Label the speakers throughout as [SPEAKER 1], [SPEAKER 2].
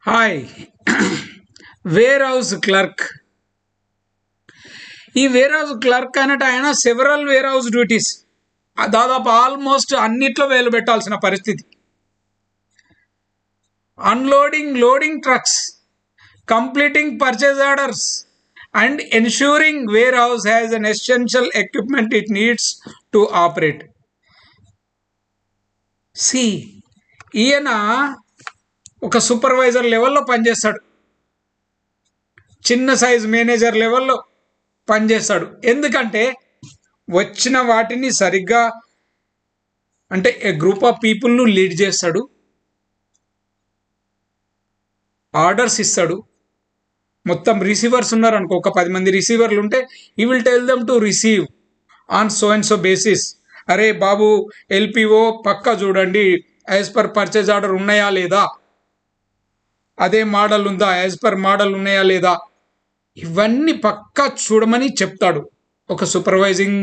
[SPEAKER 1] Hi. Warehouse clerk. ఈ warehouse clerk అన్నట్టు ఆయన సెవరల్ వేర్ హౌస్ డ్యూటీస్ దాదాపు ఆల్మోస్ట్ అన్నిట్లో వేలు పెట్టాల్సిన పరిస్థితి. Unloading, loading trucks, completing purchase orders and ensuring warehouse has an essential equipment it needs to operate. సి ఈయన ఒక సూపర్వైజర్ లెవెల్లో పనిచేస్తాడు, చిన్న సైజ్ మేనేజర్ లెవెల్లో పనిచేస్తాడు. ఎందుకంటే వచ్చిన వాటిని సరిగ్గా అంటే ఏ గ్రూప్ ఆఫ్ పీపుల్ను లీడ్ చేస్తాడు, ఆర్డర్స్ ఇస్తాడు. మొత్తం రిసీవర్స్ ఉన్నారు అనుకో, ఒక 10 మంది రిసీవర్లు ఉంటే ఈ will tell them to receive on so and so basis. అరే బాబు ఎల్పిఓ పక్కా చూడండి, యాజ్ పర్ పర్చేజ్ ఆర్డర్ ఉన్నాయా లేదా, అదే మోడల్ ఉందా, యాజ్ పర్ మోడల్ ఉన్నాయా లేదా, ఇవన్నీ పక్కా చూడమని చెప్తాడు ఒక సూపర్వైజింగ్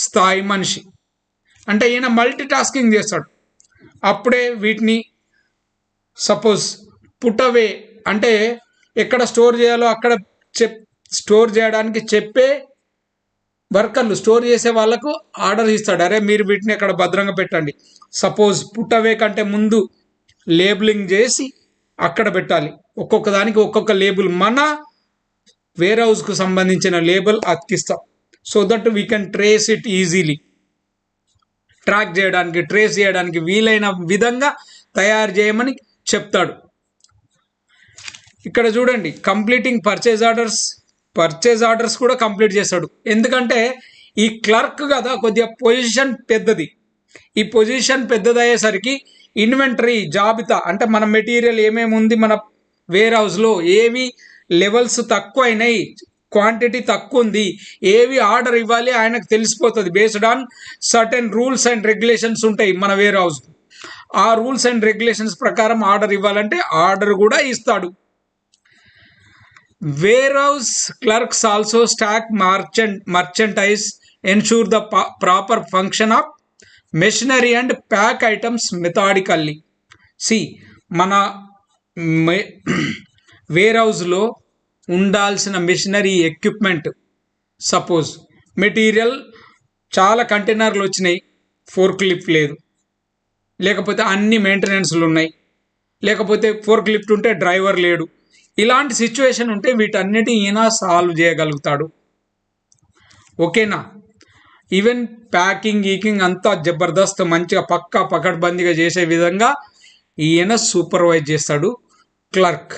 [SPEAKER 1] స్థాయి మనిషి. అంటే ఈయన మల్టీ టాస్కింగ్ చేస్తాడు. అప్పుడే వీటిని సపోజ్ పుట్ అవే అంటే ఎక్కడ స్టోర్ చేయాలో అక్కడ స్టోర్ చేయడానికి చెప్పే వర్కర్లు, స్టోర్ చేసే వాళ్ళకు ఆర్డర్ ఇస్తాడు. అరే మీరు వీటిని ఎక్కడ భద్రంగా పెట్టండి. సపోజ్ పుట్ అవే కంటే ముందు లేబులింగ్ చేసి అక్కడ పెట్టాలి. ఒక్కొక్క దానికి ఒక్కొక్క లేబుల్, మన వేర్ హౌస్కు సంబంధించిన లేబుల్ అతికిస్తాం. So that we can trace it easily. Track చేయడానికి, ట్రేస్ చేయడానికి వీలైన విధంగా తయారు చేయమని చెప్తాడు. ఇక్కడ చూడండి, కంప్లీటింగ్ పర్చేజ్ ఆర్డర్స్ కూడా కంప్లీట్ చేస్తాడు. ఎందుకంటే ఈ క్లర్క్ కదా కొద్దిగా పొజిషన్ పెద్దది. ఈ పొజిషన్ పెద్దదయ్యేసరికి ఇన్వెంటరీ జాబితా అంటే మన మెటీరియల్ ఏమేమి ఉంది మన వేర్ హౌస్లో, ఏవి లెవెల్స్ తక్కువ అయినాయి, క్వాంటిటీ తక్కువ ఉంది, ఏవి ఆర్డర్ ఇవ్వాలి ఆయనకు తెలిసిపోతుంది. Based on certain rules and regulations ఉంటాయి మన వేర్ హౌస్. ఆ రూల్స్ అండ్ రెగ్యులేషన్స్ ప్రకారం ఆర్డర్ ఇవ్వాలంటే ఆర్డర్ కూడా ఇస్తాడు. Warehouse clerks also stock merchandise, ensure the proper function of machinery and pack items methodically. See మన వేర్ హౌస్లో ఉండాల్సిన మెషినరీ ఎక్విప్మెంట్, సపోజ్ మెటీరియల్ చాలా కంటైనర్లు వచ్చినాయి, ఫోర్క్ లిఫ్ట్ లేదు, లేకపోతే అన్ని మెయింటెనెన్స్లు ఉన్నాయి, లేకపోతే ఫోర్క్ లిఫ్ట్ ఉంటే డ్రైవర్ లేడు, ఇలాంటి సిచ్యువేషన్ ఉంటే వీటన్నిటి ఈయన సాల్వ్ చేయగలుగుతాడు. ఓకేనా? ఈవెన్ ప్యాకింగ్ గీకింగ్ అంతా జబర్దస్త్ మంచిగా పక్కా పకడ్బందీగా చేసే విధంగా ఈయన సూపర్వైజ్ చేస్తాడు క్లర్క్.